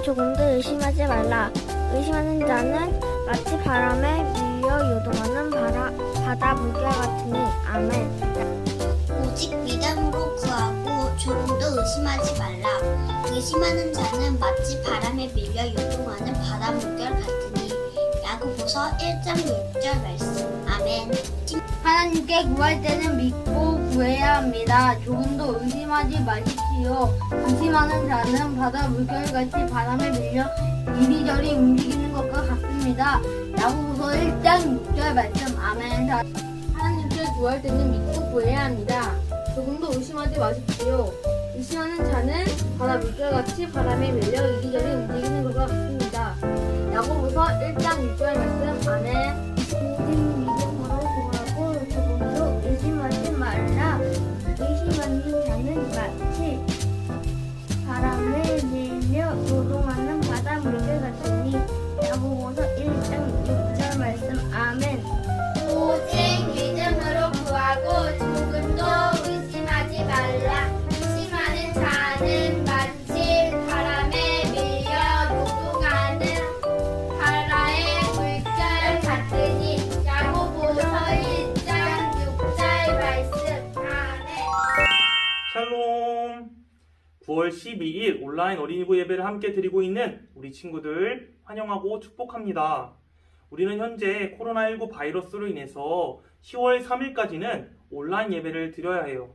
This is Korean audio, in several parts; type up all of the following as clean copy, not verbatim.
조금도 의심하지 말라. 의심하는 자는 마치 바람에 밀려 요동하는 바다 물결 같으니. 아멘. 오직 믿음으로 구하고 조금도 의심하지 말라. 의심하는 자는 마치 바람에 밀려 요동하는 바다 물결 같으니. 야고보서 1장 6절 말씀. 아멘. 하나님께 구할 때는 믿고 구해야 합니다. 조금도 의심하지 마십시오. 의심하는 자는 바다 물결같이 바람에 밀려 이리저리 움직이는 것과 같습니다. 야고보서 1장 6절 말씀. 아멘. 하나님께 구할 때는 믿고 구해야 합니다. 조금도 의심하지 마십시오. 의심하는 자는 바다 물결같이 바람에 밀려 이리저리 움직이는 것과 같습니다. 야고보서 1장 6절 말씀. 아멘. 믿음으로 구하고 조금도 의심하지 말라. 의심하는 자는 마치 바람에 밀려 요동하는 바다 물결 같으니. 야고보서 1장 6절 말씀. 아멘. 오직 믿음으로 구하고 조금도 의심하지 말라. 의심하는 자는 마치 바람에 밀려 요동하는 바다의 물결 같으니. 야고보서 1장 6절 말씀. 아멘. 샬롬! 9월 12일 온라인 어린이부 예배를 함께 드리고 있는 우리 친구들 환영하고 축복합니다. 우리는 현재 코로나19 바이러스로 인해서 10월 3일까지는 온라인 예배를 드려야 해요.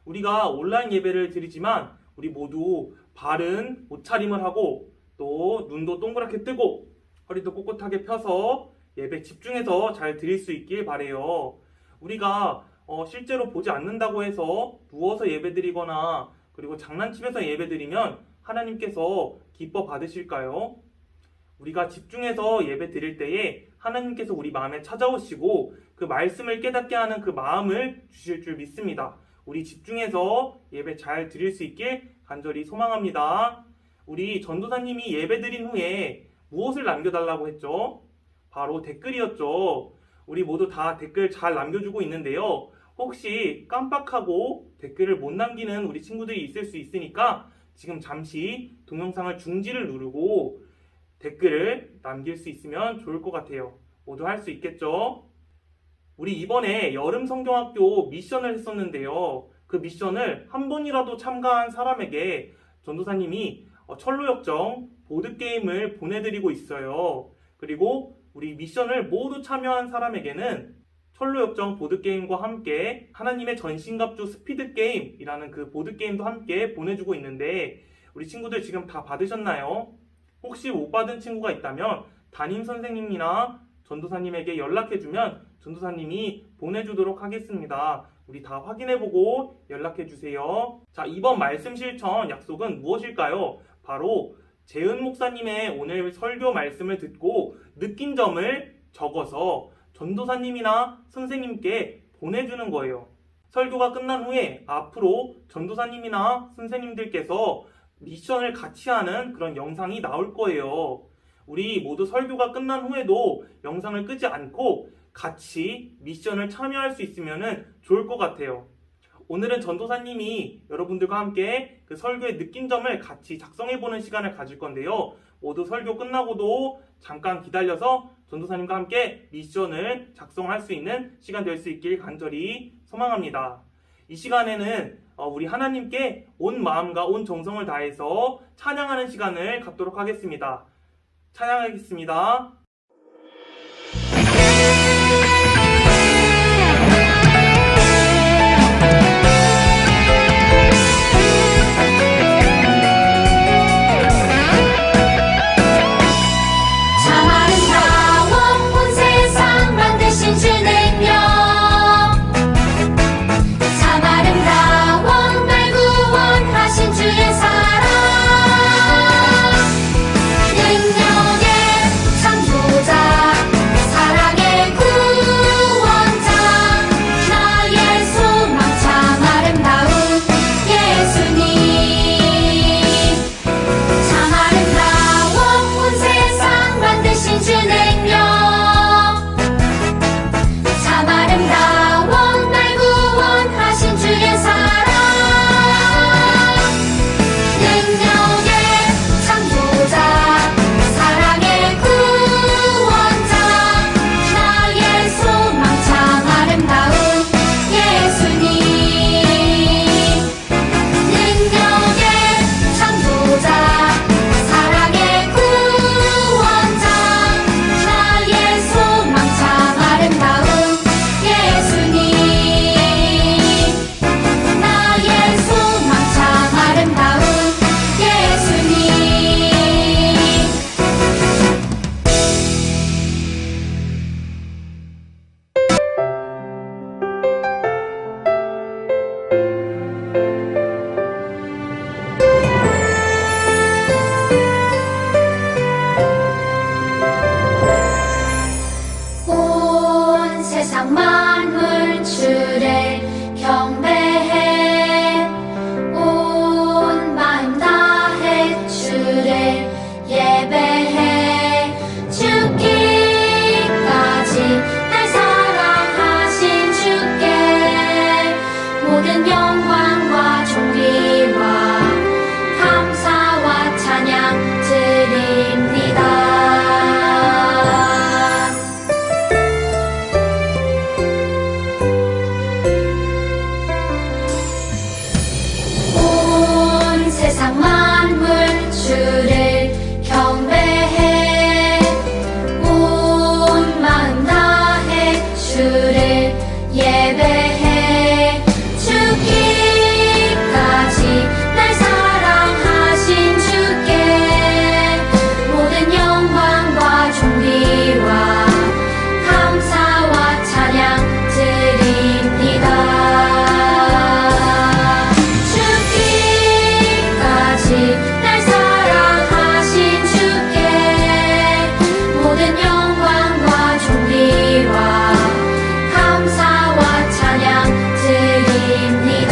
우리가 온라인 예배를 드리지만 우리 모두 바른 옷차림을 하고 또 눈도 동그랗게 뜨고 허리도 꼿꼿하게 펴서 예배 집중해서 잘 드릴 수 있길 바라요. 우리가 실제로 보지 않는다고 해서 누워서 예배 드리거나 그리고 장난치면서 예배 드리면 하나님께서 기뻐 받으실까요? 우리가 집중해서 예배 드릴 때에 하나님께서 우리 마음에 찾아오시고 그 말씀을 깨닫게 하는 그 마음을 주실 줄 믿습니다. 우리 집중해서 예배 잘 드릴 수 있길 간절히 소망합니다. 우리 전도사님이 예배 드린 후에 무엇을 남겨달라고 했죠? 바로 댓글이었죠. 우리 모두 다 댓글 잘 남겨주고 있는데요. 혹시 깜빡하고 댓글을 못 남기는 우리 친구들이 있을 수 있으니까 지금 잠시 동영상을 중지를 누르고 댓글을 남길 수 있으면 좋을 것 같아요. 모두 할 수 있겠죠? 우리 이번에 여름 성경학교 미션을 했었는데요. 그 미션을 한 번이라도 참가한 사람에게 전도사님이 철로역정 보드게임을 보내드리고 있어요. 그리고 우리 미션을 모두 참여한 사람에게는 철로역정 보드게임과 함께 하나님의 전신갑주 스피드게임이라는 그 보드게임도 함께 보내주고 있는데 우리 친구들 지금 다 받으셨나요? 혹시 못 받은 친구가 있다면 담임 선생님이나 전도사님에게 연락해주면 전도사님이 보내주도록 하겠습니다. 우리 다 확인해보고 연락해주세요. 자, 이번 말씀 실천 약속은 무엇일까요? 바로 재은 목사님의 오늘 설교 말씀을 듣고 느낀 점을 적어서 전도사님이나 선생님께 보내주는 거예요. 설교가 끝난 후에 앞으로 전도사님이나 선생님들께서 미션을 같이 하는 그런 영상이 나올 거예요. 우리 모두 설교가 끝난 후에도 영상을 끄지 않고 같이 미션을 참여할 수 있으면 좋을 것 같아요. 오늘은 전도사님이 여러분들과 함께 그 설교의 느낀 점을 같이 작성해보는 시간을 가질 건데요. 모두 설교 끝나고도 잠깐 기다려서 전도사님과 함께 미션을 작성할 수 있는 시간 될 수 있길 간절히 소망합니다. 이 시간에는 우리 하나님께 온 마음과 온 정성을 다해서 찬양하는 시간을 갖도록 하겠습니다. 찬양하겠습니다. 주의 사랑 능력의 창조 세상 만물 주를 경배해 온 마음 다해 주를 예배해 죽기까지 날 사랑하신 주께 모든 영광과 존귀와 감사와 찬양 드립니다. 온 세상 만물 주를 경배해 온 마음 다해 주를 예배해 죽기까지 날 사랑하신 주께 모든 영광과 존귀와 감사와 찬양 드립니다. 죽기까지 날 사랑하신 주께 모든 영광과 존귀와 감사와 찬양 드립니다.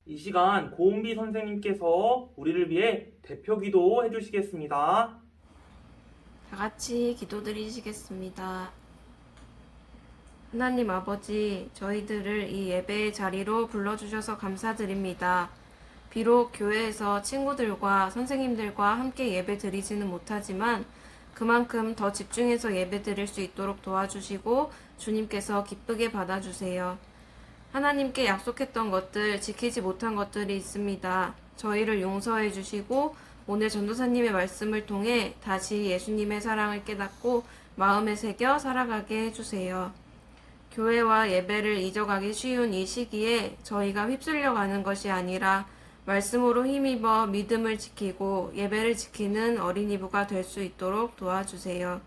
이 시간 고은비 선생님께서 우리를 위해 대표 기도 해주시겠습니다. 다 같이 기도드리시겠습니다. 하나님 아버지, 저희들을 이 예배의 자리로 불러주셔서 감사드립니다. 비록 교회에서 친구들과 선생님들과 함께 예배 드리지는 못하지만 그만큼 더 집중해서 예배 드릴 수 있도록 도와주시고 주님께서 기쁘게 받아주세요. 하나님께 약속했던 것들, 지키지 못한 것들이 있습니다. 저희를 용서해 주시고 오늘 전도사님의 말씀을 통해 다시 예수님의 사랑을 깨닫고 마음에 새겨 살아가게 해주세요. 교회와 예배를 잊어가기 쉬운 이 시기에 저희가 휩쓸려 가는 것이 아니라 말씀으로 힘입어 믿음을 지키고 예배를 지키는 어린이부가 될 수 있도록 도와주세요.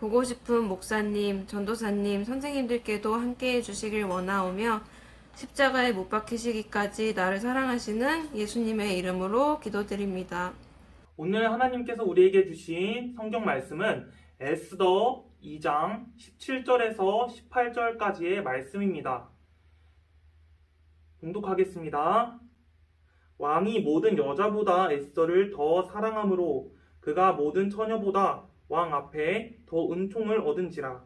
보고 싶은 목사님, 전도사님, 선생님들께도 함께 해주시길 원하오며 십자가에 못 박히시기까지 나를 사랑하시는 예수님의 이름으로 기도드립니다. 오늘 하나님께서 우리에게 주신 성경 말씀은 에스더 2장 17절에서 18절까지의 말씀입니다. 봉독하겠습니다. 왕이 모든 여자보다 에스더를 더 사랑하므로 그가 모든 처녀보다 왕 앞에 더 은총을 얻은지라.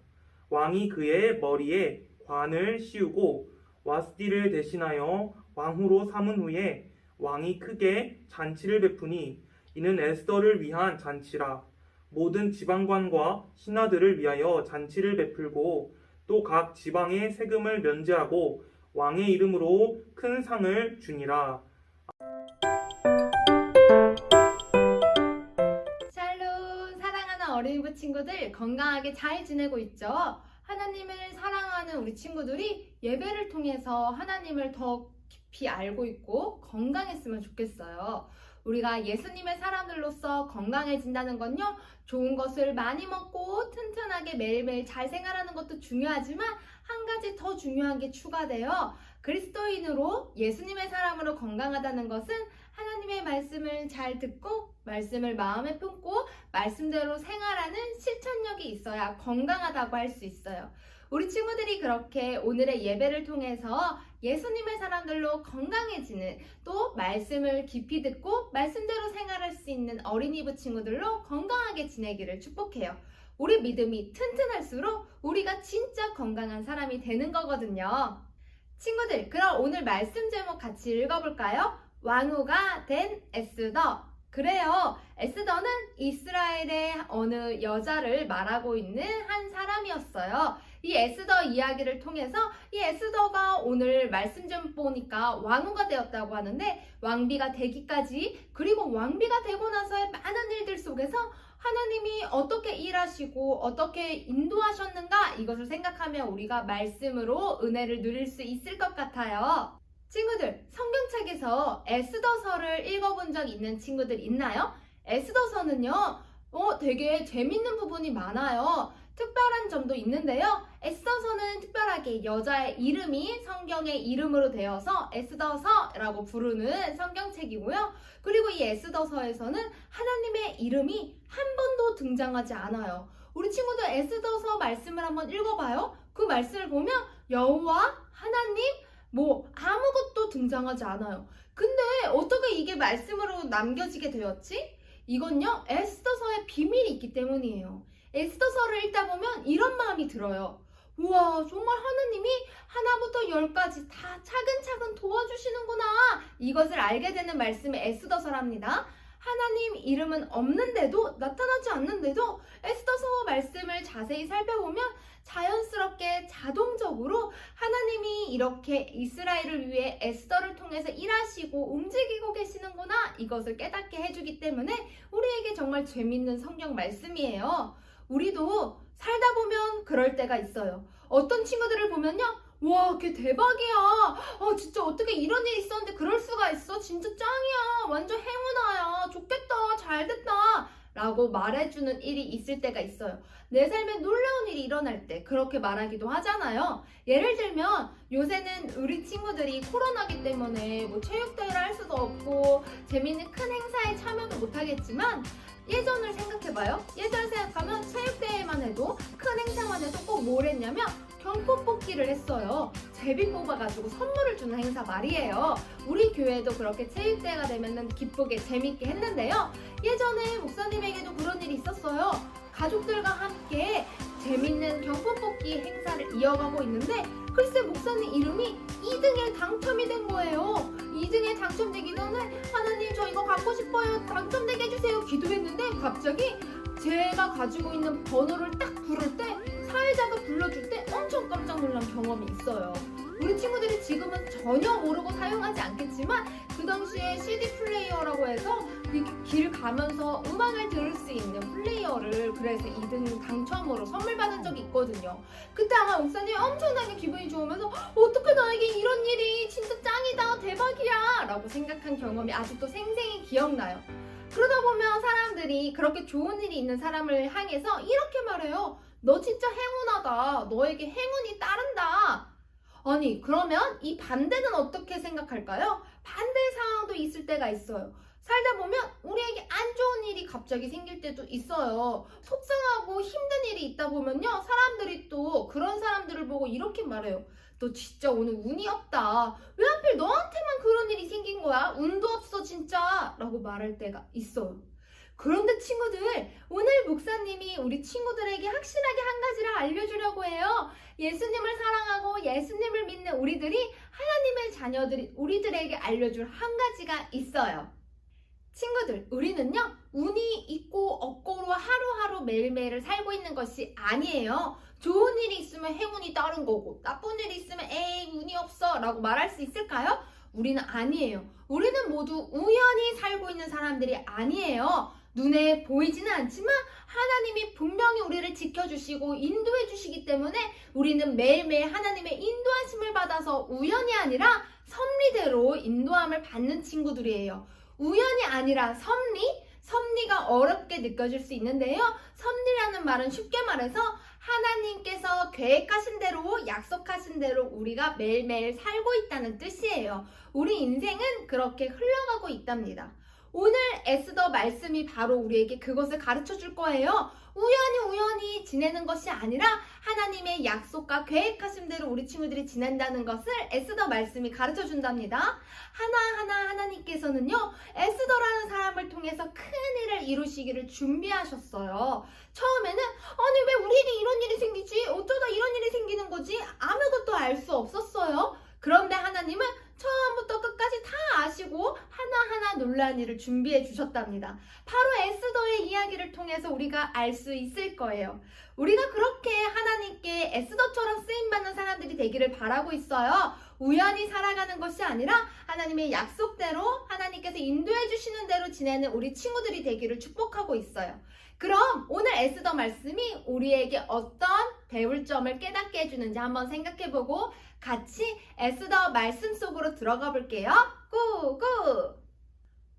왕이 그의 머리에 관을 씌우고 와스디를 대신하여 왕후로 삼은 후에 왕이 크게 잔치를 베푸니 이는 에스더를 위한 잔치라. 모든 지방관과 신하들을 위하여 잔치를 베풀고 또 각 지방의 세금을 면제하고 왕의 이름으로 큰 상을 주니라. 샬롬, 사랑하는 어린이부 친구들 건강하게 잘 지내고 있죠? 하나님을 사랑하는 우리 친구들이 예배를 통해서 하나님을 더 깊이 알고 있고 건강했으면 좋겠어요. 우리가 예수님의 사람들로서 건강해진다는 건요, 좋은 것을 많이 먹고 튼튼하게 매일매일 잘 생활하는 것도 중요하지만 한 가지 더 중요한 게 추가돼요. 그리스도인으로 예수님의 사람으로 건강하다는 것은 하나님의 말씀을 잘 듣고 말씀을 마음에 품고 말씀대로 생활하는 실천력이 있어야 건강하다고 할 수 있어요. 우리 친구들이 그렇게 오늘의 예배를 통해서 예수님의 사람들로 건강해지는, 또 말씀을 깊이 듣고 말씀대로 생활할 수 있는 어린이부 친구들로 건강하게 지내기를 축복해요. 우리 믿음이 튼튼할수록 우리가 진짜 건강한 사람이 되는 거거든요. 친구들, 그럼 오늘 말씀 제목 같이 읽어볼까요? 왕후가 된 에스더. 그래요. 에스더는 이스라엘의 어느 여자를 말하고 있는 한 사람이었어요. 이 에스더 이야기를 통해서 이 에스더가 오늘 말씀 좀 보니까 왕후가 되었다고 하는데, 왕비가 되기까지, 그리고 왕비가 되고 나서의 많은 일들 속에서 하나님이 어떻게 일하시고 어떻게 인도하셨는가, 이것을 생각하면 우리가 말씀으로 은혜를 누릴 수 있을 것 같아요. 친구들, 성경책에서 에스더서를 읽어본 적 있는 친구들 있나요? 에스더서는요, 되게 재밌는 부분이 많아요. 특별한 점도 있는데요. 에스더서는 특별하게 여자의 이름이 성경의 이름으로 되어서 에스더서라고 부르는 성경책이고요. 그리고 이 에스더서에서는 하나님의 이름이 한 번도 등장하지 않아요. 우리 친구들 에스더서 말씀을 한번 읽어봐요. 그 말씀을 보면 여호와, 하나님, 아무것도 등장하지 않아요. 근데 어떻게 이게 말씀으로 남겨지게 되었지? 이건요, 에스더서의 비밀이 있기 때문이에요. 에스더서를 읽다 보면 이런 마음이 들어요. 우와, 정말 하나님이 하나부터 열까지 다 차근차근 도와주시는구나. 이것을 알게 되는 말씀이 에스더서랍니다. 하나님 이름은 없는데도, 나타나지 않는데도 에스더서 말씀을 자세히 살펴보면 자연스럽게 자동적으로 하나님이 이렇게 이스라엘을 위해 에스더를 통해서 일하시고 움직이고 계시는구나, 이것을 깨닫게 해주기 때문에 우리에게 정말 재밌는 성경 말씀이에요. 우리도 살다 보면 그럴 때가 있어요. 어떤 친구들을 보면요, 와, 걔 대박이야. 진짜 어떻게 이런 일이 있었는데 그럴 수가 있어? 진짜 짱이야. 완전 행운아야. 좋겠다. 잘됐다. 라고 말해주는 일이 있을 때가 있어요. 내 삶에 놀라운 일이 일어날 때 그렇게 말하기도 하잖아요. 예를 들면 요새는 우리 친구들이 코로나기 때문에 체육대회를 할 수도 없고 재미있는 큰 행사에 참여도 못하겠지만, 예전을 생각해봐요. 예전 생각하면 체육대회만 해도, 큰 행사만 해도 꼭 뭘 했냐면 경품 뽑기를 했어요. 제비 뽑아가지고 선물을 주는 행사 말이에요. 우리 교회도 그렇게 체육대회가 되면 기쁘게 재밌게 했는데요. 예전에 목사님에게도 그런 일이 있었어요. 가족들과 함께 재밌는 경품 뽑기 행사를 이어가고 있는데 글쎄 목사님 이름이 2등에 당첨이 된 거예요. 2등에 당첨되기 전에 하나님 저 이거 갖고 싶어요. 당첨되게 해주세요. 기도했는데 갑자기 제가 가지고 있는 번호를 딱 부를 때 사회자가 불러줄 때 엄청 깜짝 놀란 경험이 있어요. 우리 친구들이 지금은 전혀 모르고 사용하지 않겠지만 그 당시에 CD 플레이어라고 해서 이렇게 길 가면서 음악을 들을 수 있는 플레이어를 그래서 2등 당첨으로 선물 받은 적이 있거든요. 그때 아마 목사님이 엄청나게 기분이 좋으면서 어떻게 나에게 이런 일이 진짜 짱이다, 대박이야 라고 생각한 경험이 아직도 생생히 기억나요. 그러다 보면 사람들이 그렇게 좋은 일이 있는 사람을 향해서 이렇게 말해요. 너 진짜 행운하다. 너에게 행운이 따른다. 아니, 그러면 이 반대는 어떻게 생각할까요? 반대 상황도 있을 때가 있어요. 살다 보면 우리에게 안 좋은 일이 갑자기 생길 때도 있어요. 속상하고 힘든 일이 있다 보면요, 사람들이 또 그런 사람들을 보고 이렇게 말해요. 너 진짜 오늘 운이 없다. 왜 하필 너한테만 그런 일이 생긴 거야? 운도 없어 진짜 라고 말할 때가 있어요. 그런데 친구들, 오늘 목사님이 우리 친구들에게 확실하게 한 가지를 알려주려고 해요. 예수님을 사랑하고 예수님을 믿는 우리들이, 하나님의 자녀들이 우리들에게 알려줄 한 가지가 있어요. 친구들, 우리는요, 운이 있고 없고로 하루하루 매일매일을 살고 있는 것이 아니에요. 좋은 일이 있으면 행운이 따른 거고, 나쁜 일이 있으면 에이 운이 없어 라고 말할 수 있을까요? 우리는 아니에요. 우리는 모두 우연히 살고 있는 사람들이 아니에요. 눈에 보이지는 않지만 하나님이 분명히 우리를 지켜주시고 인도해 주시기 때문에 우리는 매일매일 하나님의 인도하심을 받아서 우연이 아니라 섭리대로 인도함을 받는 친구들이에요. 우연이 아니라 섭리? 섭리가 어렵게 느껴질 수 있는데요. 섭리라는 말은 쉽게 말해서 하나님께서 계획하신 대로, 약속하신 대로 우리가 매일매일 살고 있다는 뜻이에요. 우리 인생은 그렇게 흘러가고 있답니다. 오늘 에스더 말씀이 바로 우리에게 그것을 가르쳐 줄 거예요. 우연히 지내는 것이 아니라 하나님의 약속과 계획하신 대로 우리 친구들이 지낸다는 것을 에스더 말씀이 가르쳐 준답니다. 하나하나 하나님께서는요, 에스더라는 사람을 통해서 큰 일을 이루시기를 준비하셨어요. 처음에는 아니 왜 우리에게 이런 일이 생기지? 어쩌다 이런 일이 생기는 거지? 아무것도 알 수 없었어요. 그런데 하나님은 처음부터 끝까지 다 아시고 하나하나 놀라운 일을 준비해 주셨답니다. 바로 에스더의 이야기를 통해서 우리가 알 수 있을 거예요. 우리가 그렇게 하나님께 에스더처럼 쓰임받는 사람들이 되기를 바라고 있어요. 우연히 살아가는 것이 아니라 하나님의 약속대로 하나님께서 인도해 주시는 대로 지내는 우리 친구들이 되기를 축복하고 있어요. 그럼 오늘 에스더 말씀이 우리에게 어떤 배울 점을 깨닫게 해주는지 한번 생각해보고 같이 에스더 말씀 속으로 들어가 볼게요. 고고!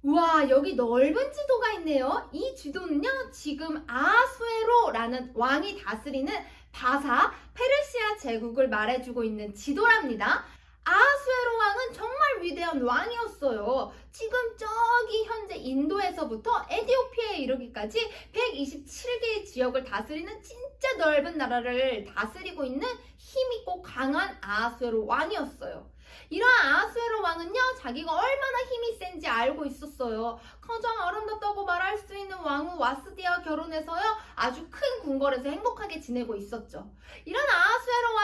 우와, 여기 넓은 지도가 있네요. 이 지도는요, 지금 아수에로라는 왕이 다스리는 바사, 페르시아 제국을 말해주고 있는 지도랍니다. 아수에로 왕은 정말 위대한 왕이었어요. 지금 저기 현재 인도에서부터 에티오피아에 이르기까지 127개의 지역을 다스리는 진짜 넓은 나라를 다스리고 있는 힘있고 강한 아수에로 왕이었어요. 이러한 아수에로 왕은요, 자기가 얼마나 힘이 센지 알고 있었어요. 가장 아름답다고 말할 수 있는 왕후 와스디와 결혼해서요, 아주 큰 궁궐에서 행복하게 지내고 있었죠. 이런 아수에로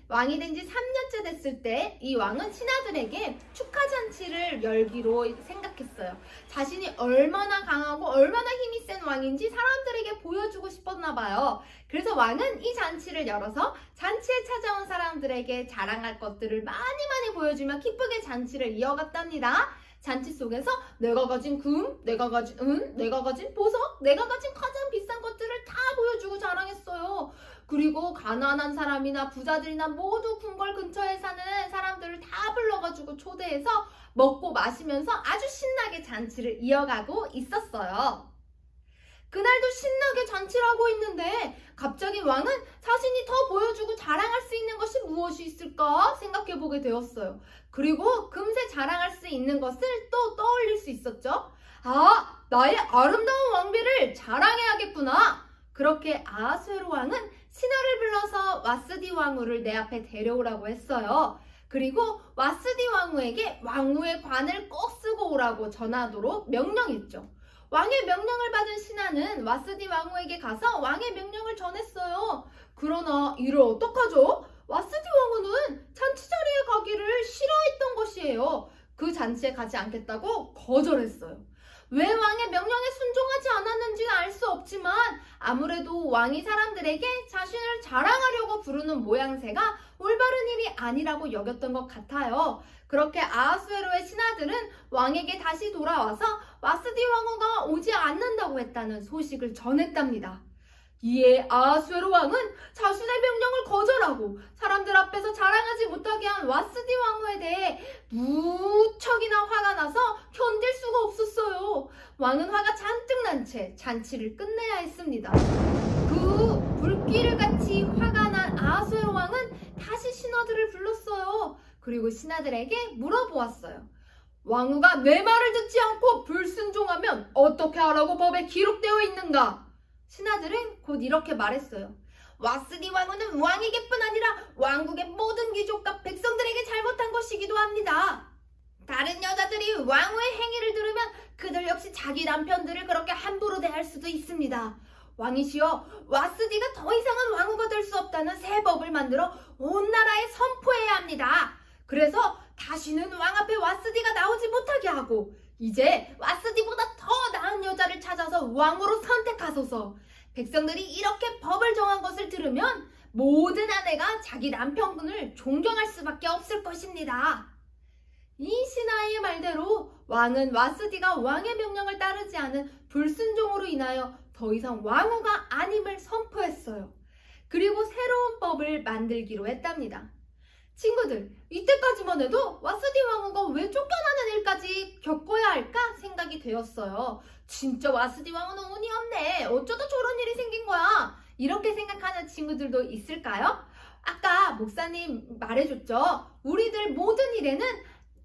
왕이 된 지 3년째 됐을 때 이 왕은 신하들에게 축하 잔치를 열기로 생각했어요. 자신이 얼마나 강하고 얼마나 힘이 센 왕인지 사람들에게 보여주고 싶었나 봐요. 그래서 왕은 이 잔치를 열어서 잔치에 찾아온 사람들에게 자랑할 것들을 많이 보여주며 기쁘게 잔치를 이어갔답니다. 잔치 속에서 내가 가진 금, 내가 가진 은, 내가 가진 보석, 내가 가진 가장 비싼 것들을 다 보여주고 자랑했어요. 그리고 가난한 사람이나 부자들이나 모두 궁궐 근처에 사는 사람들을 다 불러가지고 초대해서 먹고 마시면서 아주 신나게 잔치를 이어가고 있었어요. 그날도 신나게 잔치를 하고 있는데 갑자기 왕은 자신이 더 보여주고 자랑할 수 있는 것이 무엇이 있을까 생각해보게 되었어요. 그리고 금세 자랑할 수 있는 것을 또 떠올릴 수 있었죠. 아, 나의 아름다운 왕비를 자랑해야겠구나. 그렇게 아수에로 왕은 신하를 불러서 와스디 왕후를 내 앞에 데려오라고 했어요. 그리고 와스디 왕후에게 왕후의 관을 꼭 쓰고 오라고 전하도록 명령했죠. 왕의 명령을 받은 신하는 와스디 왕후에게 가서 왕의 명령을 전했어요. 그러나 이를 어떡하죠? 와스디 왕후는 잔치 자리에 가기를 싫어했던 것이에요. 그 잔치에 가지 않겠다고 거절했어요. 왜 왕의 명령에 순종하지 않았는지는 알 수 없지만 아무래도 왕이 사람들에게 자신을 자랑하려고 부르는 모양새가 올바른 일이 아니라고 여겼던 것 같아요. 그렇게 아수에로의 신하들은 왕에게 다시 돌아와서 와스디 왕후가 오지 않는다고 했다는 소식을 전했답니다. 이에 아수에로 왕은 자신의 명령을 거절하고 사람들 앞에서 자랑하지 못하게 한 와스디 왕후에 대해 무척이나 화가 나서 견딜 수가 없었어요. 왕은 화가 잔뜩 난 채 잔치를 끝내야 했습니다. 그 불길을 같이 화가 난 아수에로 왕은 다시 신하들을 불렀어요. 그리고 신하들에게 물어보았어요. 왕후가 내 말을 듣지 않고 불순종하면 어떻게 하라고 법에 기록되어 있는가? 신하들은 곧 이렇게 말했어요. 와스디 왕후는 왕에게뿐 아니라 왕국의 모든 귀족과 백성들에게 잘못한 것이기도 합니다. 다른 여자들이 왕후의 행위를 들으면 그들 역시 자기 남편들을 그렇게 함부로 대할 수도 있습니다. 왕이시여, 와스디가 더 이상은 왕후가 될 수 없다는 새 법을 만들어 온 나라에 선포해야 합니다. 그래서 다시는 왕 앞에 와스디가 나오지 못하게 하고 이제 와스디보다 더 나은 여자를 찾아서 왕으로 선택하소서. 백성들이 이렇게 법을 정한 것을 들으면 모든 아내가 자기 남편분을 존경할 수밖에 없을 것입니다. 이 신하의 말대로 왕은 와스디가 왕의 명령을 따르지 않은 불순종으로 인하여 더 이상 왕후가 아님을 선포했어요. 그리고 새로운 법을 만들기로 했답니다. 친구들, 이때까지만 해도 와스디 왕후가 왜 쫓겨나는 일까지 겪어야 할까 생각이 되었어요. 진짜 와스디 왕후는 운이 없네. 어쩌다 저런 일이 생긴 거야. 이렇게 생각하는 친구들도 있을까요? 아까 목사님 말해줬죠. 우리들 모든 일에는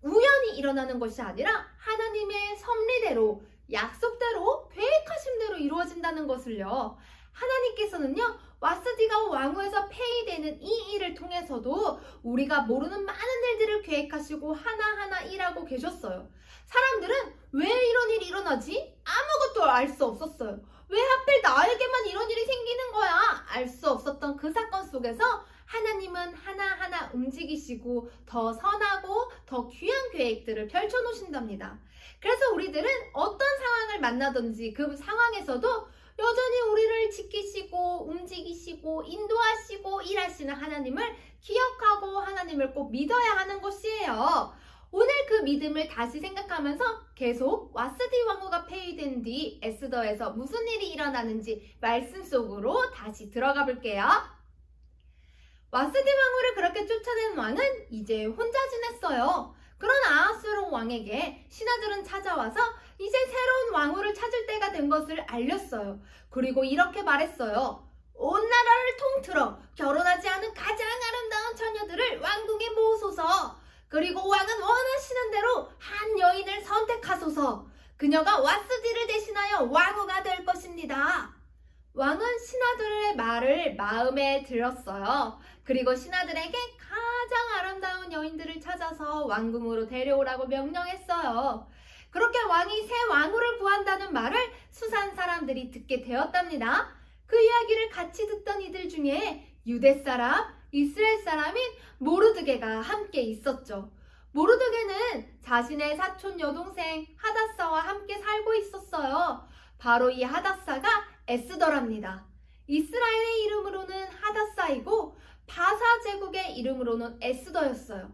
우연히 일어나는 것이 아니라 하나님의 섭리대로, 약속대로, 계획하신 대로 이루어진다는 것을요. 하나님께서는요, 와스디가 왕후에서 폐위되는 이 일을 통해서도 우리가 모르는 많은 일들을 계획하시고 하나하나 일하고 계셨어요. 사람들은 왜 이런 일이 일어나지? 아무것도 알 수 없었어요. 왜 하필 나에게만 이런 일이 생기는 거야? 알 수 없었던 그 사건 속에서 하나님은 하나하나 움직이시고 더 선하고 더 귀한 계획들을 펼쳐놓으신답니다. 그래서 우리들은 어떤 상황을 만나든지 그 상황에서도 여전히 우리를 지키시고 움직이시고 인도하시고 일하시는 하나님을 기억하고 하나님을 꼭 믿어야 하는 것이에요. 오늘 그 믿음을 다시 생각하면서 계속 와스디 왕후가 폐위된 뒤 에스더에서 무슨 일이 일어나는지 말씀 속으로 다시 들어가 볼게요. 와스디 왕후를 그렇게 쫓아낸 왕은 이제 혼자 지냈어요. 그런 아하스웨로 왕에게 신하들은 찾아와서 이제 새로운 왕후를 찾을 때가 된 것을 알렸어요. 그리고 이렇게 말했어요. 온 나라를 통틀어 결혼하지 않은 가장 아름다운 처녀들을 왕궁에 모으소서. 그리고 왕은 원하시는 대로 한 여인을 선택하소서. 그녀가 왓스디를 대신하여 왕후가 될 것입니다. 왕은 신하들의 말을 마음에 들었어요. 그리고 신하들에게 가장 아름다운 여인들을 찾아서 왕궁으로 데려오라고 명령했어요. 그렇게 왕이 새 왕후를 구한다는 말을 수산 사람들이 듣게 되었답니다. 그 이야기를 같이 듣던 이들 중에 유대 사람, 이스라엘 사람인 모르드게가 함께 있었죠. 모르드게는 자신의 사촌 여동생 하다사와 함께 살고 있었어요. 바로 이 하다사가 에스더랍니다. 이스라엘의 이름으로는 하다사이고 바사 제국의 이름으로는 에스더였어요.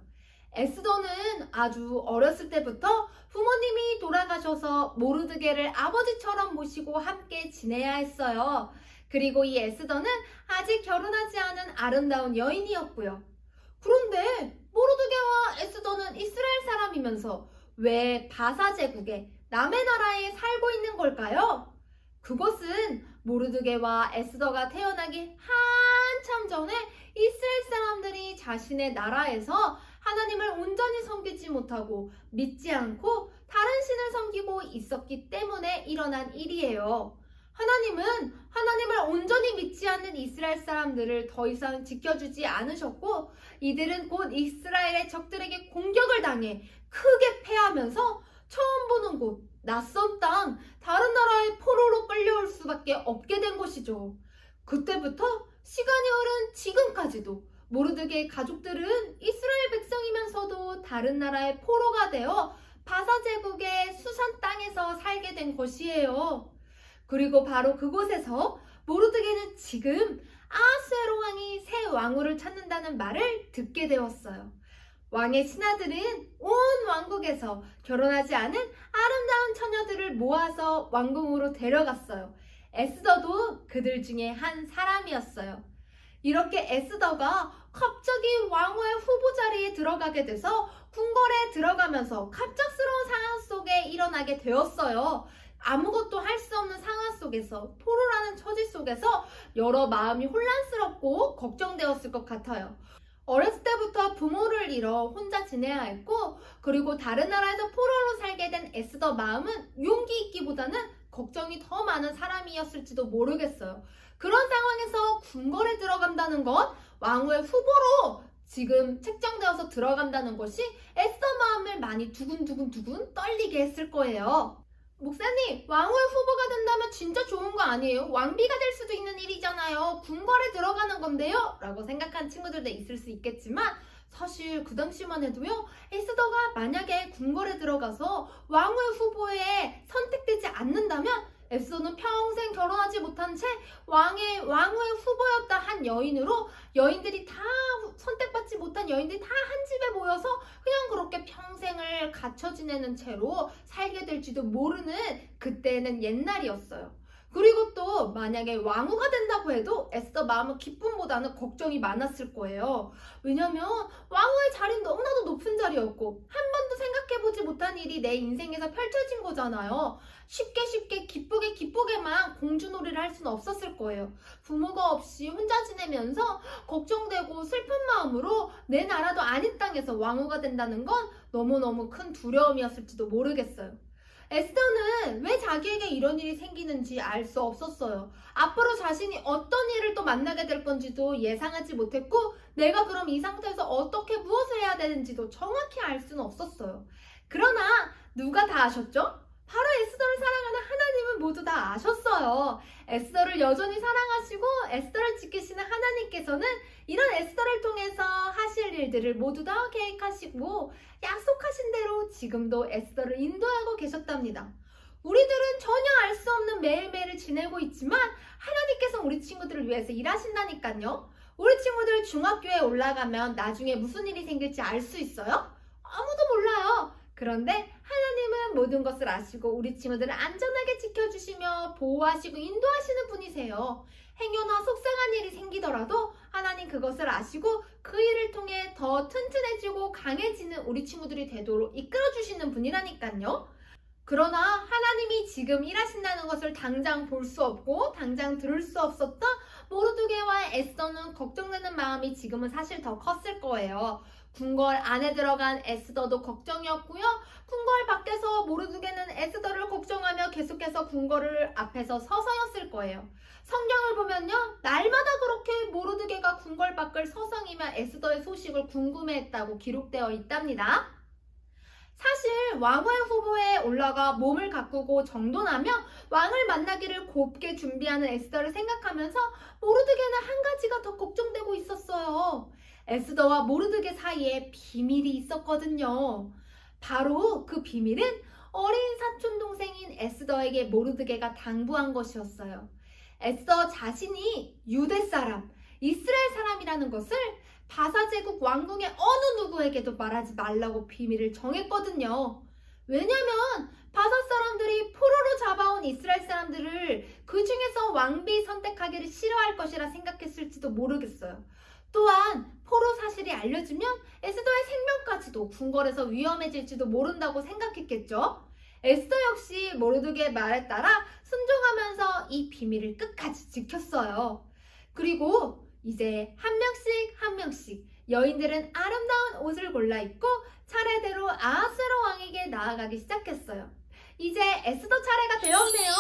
에스더는 아주 어렸을 때부터 부모님이 돌아가셔서 모르드게를 아버지처럼 모시고 함께 지내야 했어요. 그리고 이 에스더는 아직 결혼하지 않은 아름다운 여인이었고요. 그런데 모르드게와 에스더는 이스라엘 사람이면서 왜 바사 제국의 남의 나라에 살고 있는 걸까요? 그것은 모르드게와 에스더가 태어나기 한참 전에 이스라엘 사람들이 자신의 나라에서 하나님을 온전히 섬기지 못하고 믿지 않고 다른 신을 섬기고 있었기 때문에 일어난 일이에요. 하나님은 하나님을 온전히 믿지 않는 이스라엘 사람들을 더 이상 지켜주지 않으셨고 이들은 곧 이스라엘의 적들에게 공격을 당해 크게 패하면서 처음 보는 곳, 낯선 땅, 다른 나라의 포로로 끌려올 수밖에 없게 된 것이죠. 그때부터 시간이 흐른 지금까지도 모르드게의 가족들은 이스라엘 백성이면서도 다른 나라의 포로가 되어 바사 제국의 수산 땅에서 살게 된 것이에요. 그리고 바로 그곳에서 모르드게는 지금 아하스웨로 왕이 새 왕후를 찾는다는 말을 듣게 되었어요. 왕의 신하들은 온 왕국에서 결혼하지 않은 아름다운 처녀들을 모아서 왕궁으로 데려갔어요. 에스더도 그들 중에 한 사람이었어요. 이렇게 에스더가 갑자기 왕후의 후보 자리에 들어가게 돼서 궁궐에 들어가면서 갑작스러운 상황 속에 일어나게 되었어요. 아무것도 할 수 없는 상황 속에서, 포로라는 처지 속에서 여러 마음이 혼란스럽고 걱정되었을 것 같아요. 어렸을 때부터 부모를 잃어 혼자 지내야 했고, 그리고 다른 나라에서 포로로 살게 된 에스더 마음은 용기 있기보다는 걱정이 더 많은 사람이었을지도 모르겠어요. 그런 상황에서 궁궐에 들어간다는 건 왕후의 후보로 지금 책정되어서 들어간다는 것이 에스더 마음을 많이 두근두근 떨리게 했을 거예요. 목사님, 왕후의 후보가 된다면 진짜 좋은 거 아니에요? 왕비가 될 수도 있는 일이잖아요. 궁궐에 들어가는 건데요? 라고 생각한 친구들도 있을 수 있겠지만 사실 그 당시만 해도요, 에스더가 만약에 궁궐에 들어가서 왕후의 후보에 선택되지 않는다면 에스더는 평생 결혼하지 못한 채 왕후의 후보였다 한 여인으로 여인들이 다 선택받지 못한 여인들이 다 한 집에 모여서 그냥 그렇게 평생을 갇혀 지내는 채로 살게 될지도 모르는 그때는 옛날이었어요. 그리고 또 만약에 왕후가 된다고 해도 에스더 마음은 기쁨보다는 걱정이 많았을 거예요. 왜냐면 왕후의 자리는 너무나도 높은 자리였고 한 번도 생각해보지 못한 일이 내 인생에서 펼쳐진 거잖아요. 쉽게 기쁘게만 공주놀이를 할 수는 없었을 거예요. 부모가 없이 혼자 지내면서 걱정되고 슬픈 마음으로 내 나라도 아닌 땅에서 왕후가 된다는 건 너무너무 큰 두려움이었을지도 모르겠어요. 에스더는 왜 자기에게 이런 일이 생기는지 알 수 없었어요. 앞으로 자신이 어떤 일을 또 만나게 될 건지도 예상하지 못했고 내가 그럼 이 상태에서 어떻게 무엇을 해야 되는지도 정확히 알 수는 없었어요. 그러나 누가 다 아셨죠? 바로 에스더를 사랑하는 하나님은 모두 다 아셨어요. 에스더를 여전히 사랑하시고 에스더를 지키시는 하나님께서는 이런 에스더를 통해서 하실 일들을 모두 다 계획하시고 약속하신 대로 지금도 에스더를 인도하고 계셨답니다. 우리들은 전혀 알 수 없는 매일매일을 지내고 있지만 하나님께서 우리 친구들을 위해서 일하신다니까요. 우리 친구들 중학교에 올라가면 나중에 무슨 일이 생길지 알 수 있어요? 아무도 몰라요. 그런데 하나님은 모든 것을 아시고 우리 친구들을 안전하게 지켜주시며 보호하시고 인도하시는 분이세요. 행여나 속상한 일이 생기더라도 하나님 그것을 아시고 그 일을 통해 더 튼튼해지고 강해지는 우리 친구들이 되도록 이끌어주시는 분이라니까요. 그러나 하나님이 지금 일하신다는 것을 당장 볼 수 없고 당장 들을 수 없었던 모르드게와 에스더는 걱정되는 마음이 지금은 사실 더 컸을 거예요. 궁궐 안에 들어간 에스더도 걱정이었고요. 궁궐 밖에서 모르드게는 에스더를 걱정하며 계속해서 궁궐을 앞에서 서성였을 거예요. 성경을 보면요, 날마다 그렇게 모르드게가 궁궐 밖을 서성이며 에스더의 소식을 궁금해했다고 기록되어 있답니다. 사실 왕후의 후보에 올라가 몸을 가꾸고 정돈하며 왕을 만나기를 곱게 준비하는 에스더를 생각하면서 모르드게는 한 가지가 더 걱정되고 있었어요. 에스더와 모르드게 사이에 비밀이 있었거든요. 바로 그 비밀은 어린 사촌 동생인 에스더에게 모르드게가 당부한 것이었어요. 에스더 자신이 유대 사람, 이스라엘 사람이라는 것을 바사 제국 왕궁의 어느 누구에게도 말하지 말라고 비밀을 정했거든요. 왜냐면 바사 사람들이 포로로 잡아온 이스라엘 사람들을 그 중에서 왕비 선택하기를 싫어할 것이라 생각했을지도 모르겠어요. 또한 포로 사실이 알려지면 에스더의 생명까지도 궁궐에서 위험해질지도 모른다고 생각했겠죠. 에스더 역시 모르드게의 말에 따라 순종하면서 이 비밀을 끝까지 지켰어요. 그리고 이제 한 명씩 여인들은 아름다운 옷을 골라 입고 차례대로 아하스웨로 왕에게 나아가기 시작했어요. 이제 에스더 차례가 되었네요.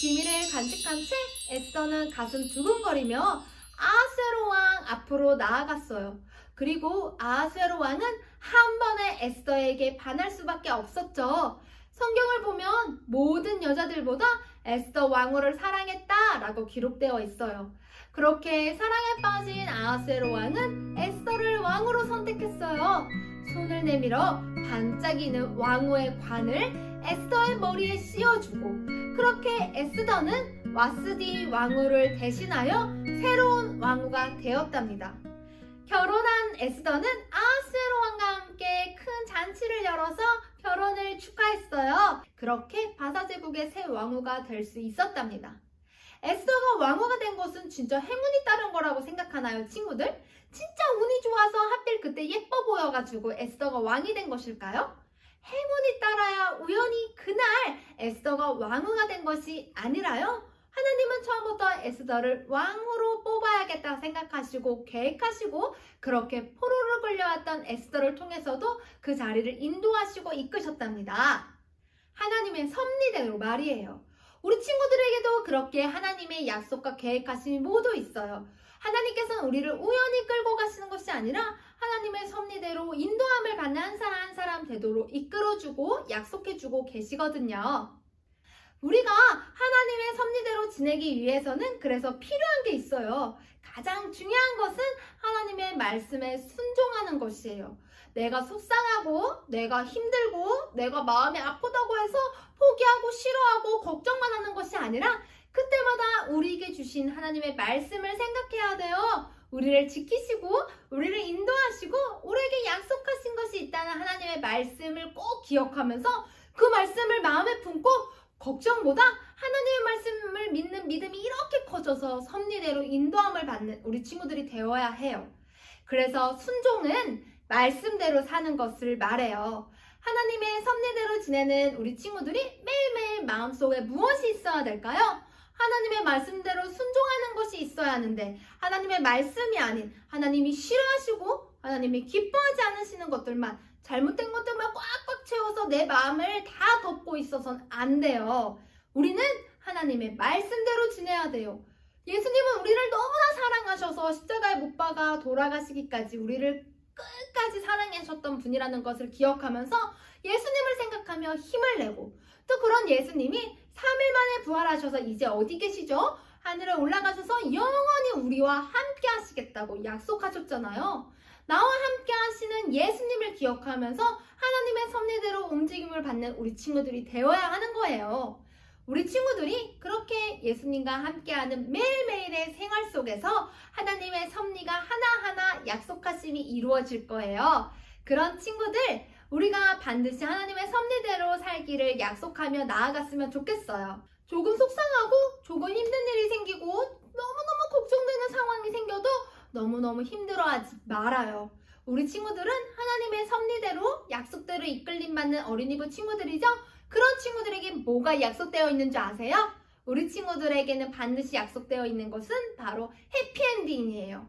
비밀을 간직한 채 에스더는 가슴 두근거리며 아하스웨로 왕 앞으로 나아갔어요. 그리고 아하스웨로 왕은 한 번에 에스더에게 반할 수밖에 없었죠. 성경을 보면 모든 여자들보다 에스더 왕후를 사랑했다라고 기록되어 있어요. 그렇게 사랑에 빠진 아하스웨로 왕은 에스더를 왕후로 선택했어요. 손을 내밀어 반짝이는 왕후의 관을 에스더의 머리에 씌워주고, 그렇게 에스더는 와스디 왕후를 대신하여 새로운 왕후가 되었답니다. 결혼한 에스더는 아하스웨로 왕과 함께 큰 잔치를 열어서 결혼을 축하했어요. 그렇게 바사 제국의 새 왕후가 될 수 있었답니다. 에스더가 왕후가 된 것은 진짜 행운이 따른 거라고 생각하나요, 친구들? 진짜 운이 좋아서 하필 그때 예뻐 보여가지고 에스더가 왕이 된 것일까요? 행운이 따라야 우연히 그날 에스더가 왕후가 된 것이 아니라요. 하나님은 처음부터 에스더를 왕후로 뽑아야겠다 생각하시고 계획하시고, 그렇게 포로로 끌려왔던 에스더를 통해서도 그 자리를 인도하시고 이끄셨답니다. 하나님의 섭리대로 말이에요. 우리 친구들에게도 그렇게 하나님의 약속과 계획하심이 모두 있어요. 하나님께서는 우리를 우연히 끌고 가시는 것이 아니라 하나님의 섭리대로 인도함을 받는 한 사람 한 사람 되도록 이끌어주고 약속해주고 계시거든요. 우리가 하나님의 섭리대로 지내기 위해서는 그래서 필요한 게 있어요. 가장 중요한 것은 하나님의 말씀에 순종하는 것이에요. 내가 속상하고 내가 힘들고 내가 마음이 아프다고 해서 포기하고 싫어하고 걱정만 하는 것이 아니라 그때마다 우리에게 주신 하나님의 말씀을 생각해야 돼요. 우리를 지키시고 우리를 인도하시고 우리에게 약속하신 것이 있다는 하나님의 말씀을 꼭 기억하면서 그 말씀을 마음에 품고 걱정보다 하나님의 말씀을 믿는 믿음이 이렇게 커져서 섭리대로 인도함을 받는 우리 친구들이 되어야 해요. 그래서 순종은 말씀대로 사는 것을 말해요. 하나님의 섭리대로 지내는 우리 친구들이 매일매일 마음속에 무엇이 있어야 될까요? 하나님의 말씀대로 순종하는 것이 있어야 하는데, 하나님의 말씀이 아닌 하나님이 싫어하시고 하나님이 기뻐하지 않으시는 것들만, 잘못된 것들만 꽉꽉 채워서 내 마음을 다 덮고 있어서는 안 돼요. 우리는 하나님의 말씀대로 지내야 돼요. 예수님은 우리를 너무나 사랑하셔서 십자가에 못 박아 돌아가시기까지 우리를 끝까지 사랑하셨던 분이라는 것을 기억하면서 예수님을 생각하며 힘을 내고, 또 그런 예수님이 3일 만에 부활하셔서 이제 어디 계시죠? 하늘에 올라가셔서 영원히 우리와 함께 하시겠다고 약속하셨잖아요. 나와 함께 하시는 예수님을 기억하면서 하나님의 섭리대로 움직임을 받는 우리 친구들이 되어야 하는 거예요. 우리 친구들이 그렇게 예수님과 함께하는 매일매일의 생활 속에서 하나님의 섭리가 하나하나 약속하심이 이루어질 거예요. 그런 친구들, 우리가 반드시 하나님의 섭리대로 살기를 약속하며 나아갔으면 좋겠어요. 조금 속상하고 조금 힘든 일이 생기고 너무너무 걱정되는 상황이 생겨도 너무너무 힘들어하지 말아요. 우리 친구들은 하나님의 섭리대로 약속대로 이끌림받는 어린이부 친구들이죠? 그런 친구들에게 뭐가 약속되어 있는 줄 아세요? 우리 친구들에게는 반드시 약속되어 있는 것은 바로 해피엔딩이에요.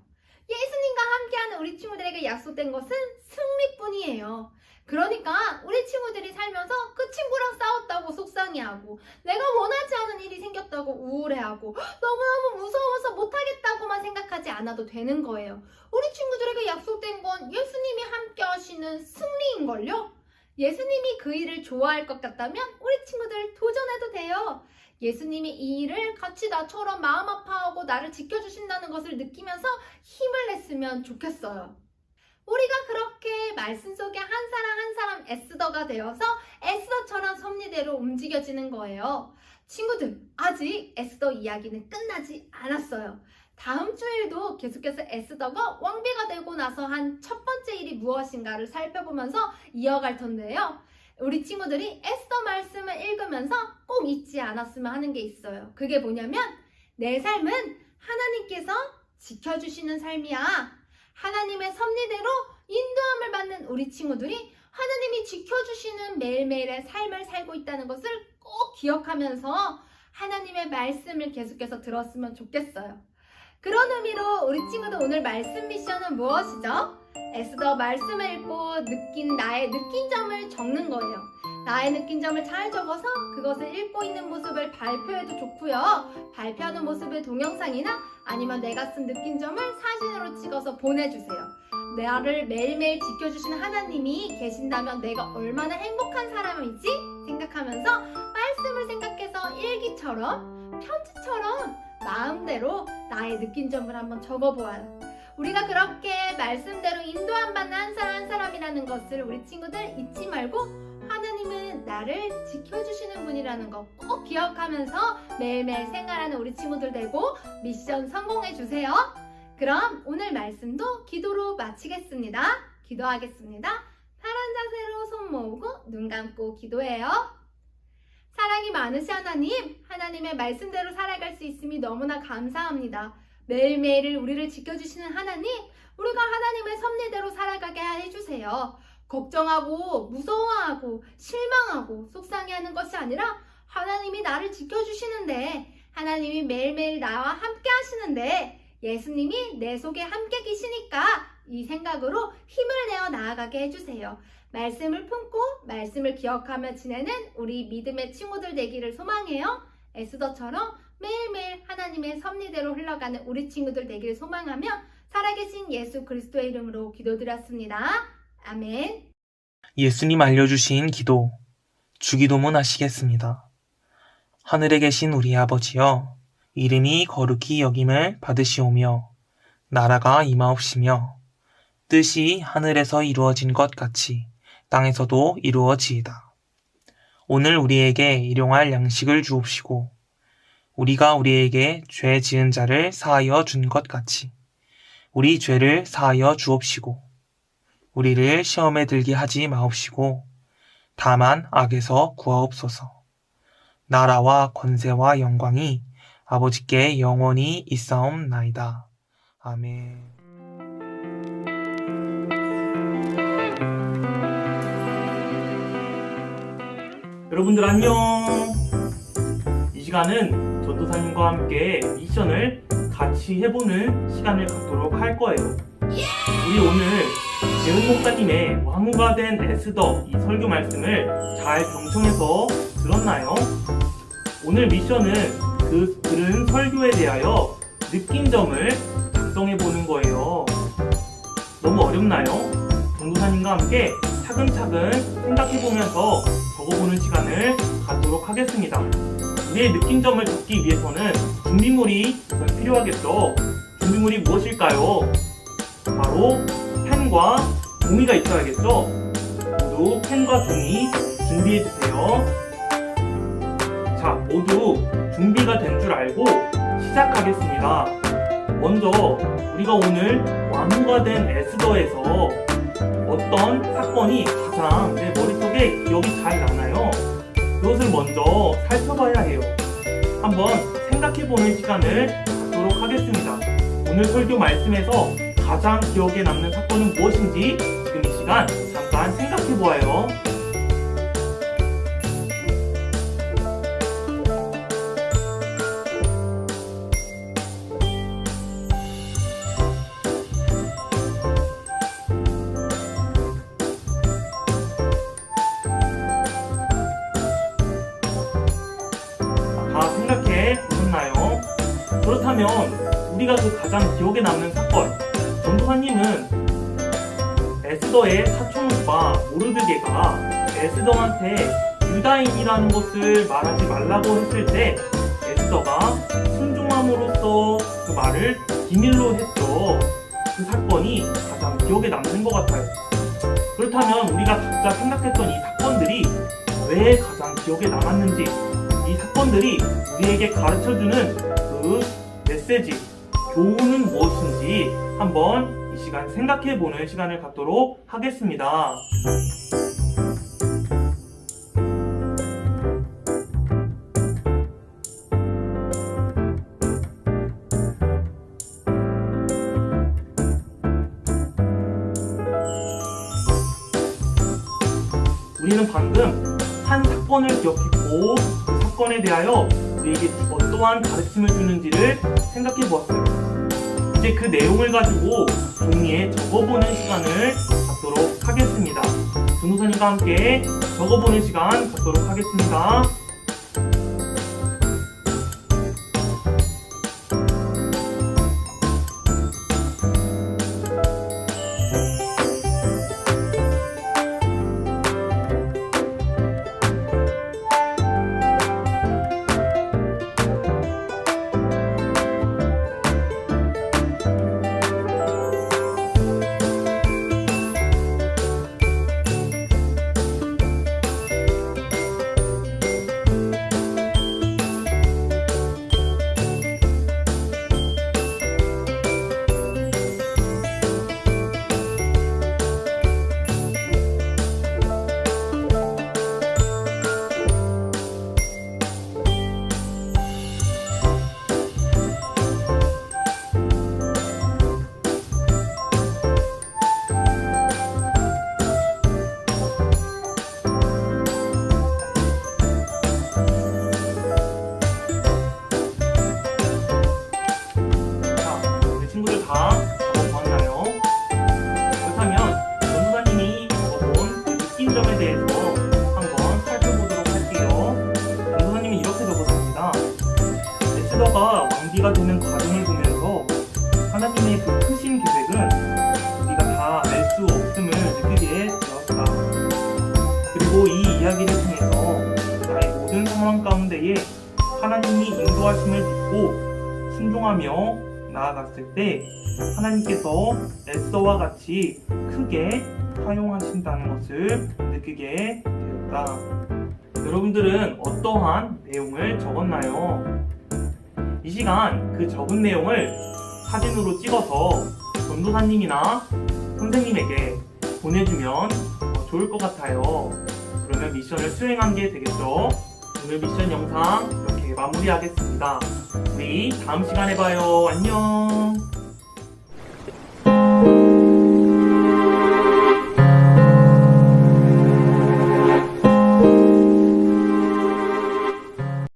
예수님과 함께하는 우리 친구들에게 약속된 것은 승리뿐이에요. 그러니까 우리 친구들이 살면서 그 친구랑 싸웠다고 속상해하고 내가 원하지 않은 일이 생겼다고 우울해하고 너무너무 무서워서 못하겠다고만 생각하지 않아도 되는 거예요. 우리 친구들에게 약속된 건 예수님이 함께 하시는 승리인걸요. 예수님이 그 일을 좋아할 것 같다면 우리 친구들 도전해도 돼요. 예수님이 이 일을 같이 나처럼 마음 아파하고 나를 지켜주신다는 것을 느끼면서 힘을 냈으면 좋겠어요. 우리가 그렇게 말씀 속에 한 사람 한 사람 에스더가 되어서 에스더처럼 섭리대로 움직여지는 거예요. 친구들, 아직 에스더 이야기는 끝나지 않았어요. 다음 주일도 계속해서 에스더가 왕비가 되고 나서 한 첫 번째 일이 무엇인가를 살펴보면서 이어갈 텐데요. 우리 친구들이 에스더 말씀을 읽으면서 꼭 잊지 않았으면 하는 게 있어요. 그게 뭐냐면 내 삶은 하나님께서 지켜주시는 삶이야. 하나님의 섭리대로 인도함을 받는 우리 친구들이 하나님이 지켜주시는 매일매일의 삶을 살고 있다는 것을 꼭 기억하면서 하나님의 말씀을 계속해서 들었으면 좋겠어요. 그런 의미로 우리 친구들 오늘 말씀 미션은 무엇이죠? 에스더 말씀을 읽고 느낀 나의 느낀 점을 적는 거예요. 나의 느낀 점을 잘 적어서 그것을 읽고 있는 모습을 발표해도 좋고요. 발표하는 모습을 동영상이나 아니면 내가 쓴 느낀 점을 사진으로 찍어서 보내주세요. 나를 매일매일 지켜주시는 하나님이 계신다면 내가 얼마나 행복한 사람이지? 생각하면서 말씀을 생각해서 일기처럼 편지처럼 마음대로 나의 느낀 점을 한번 적어보아요. 우리가 그렇게 말씀대로 인도함 받는 한 사람 한 사람이라는 것을 우리 친구들 잊지 말고 하나님은 나를 지켜주시는 분이라는 거 꼭 기억하면서 매일매일 생활하는 우리 친구들 되고 미션 성공해주세요. 그럼 오늘 말씀도 기도로 마치겠습니다. 기도하겠습니다. 편한 자세로 손 모으고 눈 감고 기도해요. 사랑이 많으신 하나님, 하나님의 말씀대로 살아갈 수 있음이 너무나 감사합니다. 매일매일 우리를 지켜주시는 하나님, 우리가 하나님의 섭리대로 살아가게 해주세요. 걱정하고 무서워하고 실망하고 속상해하는 것이 아니라 하나님이 나를 지켜주시는데, 하나님이 매일매일 나와 함께 하시는데, 예수님이 내 속에 함께 계시니까 이 생각으로 힘을 내어 나아가게 해주세요. 말씀을 품고 말씀을 기억하며 지내는 우리 믿음의 친구들 되기를 소망해요. 에스더처럼 매일매일 하나님의 섭리대로 흘러가는 우리 친구들 되기를 소망하며 살아계신 예수 그리스도의 이름으로 기도드렸습니다. 아멘. 예수님 알려주신 기도, 주기도문 하시겠습니다. 하늘에 계신 우리 아버지여, 이름이 거룩히 여김을 받으시오며 나라가 임하옵시며 뜻이 하늘에서 이루어진 것 같이 땅에서도 이루어지이다. 오늘 우리에게 일용할 양식을 주옵시고 우리가 우리에게 죄 지은 자를 사하여 준 것 같이 우리 죄를 사하여 주옵시고 우리를 시험에 들게 하지 마옵시고 다만 악에서 구하옵소서. 나라와 권세와 영광이 아버지께 영원히 있사옵나이다. 아멘. 여러분들 안녕. 이 시간은 전도사님과 함께 미션을 같이 해보는 시간을 갖도록 할 거예요. 우리 오늘 재훈 목사님의 왕후가 된 에스더 이 설교 말씀을 잘 경청해서 들었나요? 오늘 미션은 그 들은 설교에 대하여 느낀 점을 작성해보는 거예요. 너무 어렵나요? 전도사님과 함께 차근차근 생각해보면서 적어보는 시간을 갖도록 하겠습니다. 우리의 느낀 점을 적기 위해서는 준비물이 우선 필요하겠죠. 준비물이 무엇일까요? 바로 펜과 종이가 있어야겠죠. 모두 펜과 종이 준비해주세요. 자, 모두 준비가 된 줄 알고 시작하겠습니다. 먼저 우리가 오늘 왕후가 된 에스더에서 어떤 사건이 가장 내 머릿속에 기억이 잘 나나요? 그것을 먼저 살펴봐야 해요. 한번 생각해보는 시간을 갖도록 하겠습니다. 오늘 설교 말씀에서 가장 기억에 남는 사건은 무엇인지 지금 이 시간 잠깐 생각해 보아요. 다 생각해 보셨나요? 그렇다면 우리가 그 가장 기억에 남는 사건, 전도사님은 에스더의 사촌 오빠 모르드게가 에스더한테 유다인이라는 것을 말하지 말라고 했을 때 에스더가 순종함으로써 그 말을 비밀로 했죠. 그 사건이 가장 기억에 남는 것 같아요. 그렇다면 우리가 각자 생각했던 이 사건들이 왜 가장 기억에 남았는지, 이 사건들이 우리에게 가르쳐주는 그 메시지, 교훈은 무엇인지 한번 이 시간 생각해보는 시간을 갖도록 하겠습니다. 우리는 방금 한 사건을 기억했고 그 사건에 대하여 우리에게 어떠한 가르침을 주는지를 생각해 보았어요. 이제 그 내용을 가지고 종이에 적어보는 시간을 갖도록 하겠습니다. 전도사님과 함께 적어보는 시간 갖도록 하겠습니다. 다 적어보았나요? 그렇다면 전도사님이 적어본 그 느낀 점에 대해서 한번 살펴보도록 할게요. 전도사님이 이렇게 적었습니다. 에스더가 왕비가 되는 과정을 보면서 하나님의 그 크신 계획은 우리가 다 알 수 없음을 느끼게 되었다. 그리고 이 이야기를 통해서 나의 모든 상황 가운데에 하나님이 인도하심을 믿고 순종하며 나아갔을 때 하나님께서 에스더와 같이 크게 사용하신다는 것을 느끼게 되었다. 여러분들은 어떠한 내용을 적었나요? 이 시간 그 적은 내용을 사진으로 찍어서 전도사님이나 선생님에게 보내주면 좋을 것 같아요. 그러면 미션을 수행한 게 되겠죠? 오늘 미션 영상 이렇게 마무리하겠습니다. 우리 다음 시간에 봐요. 안녕.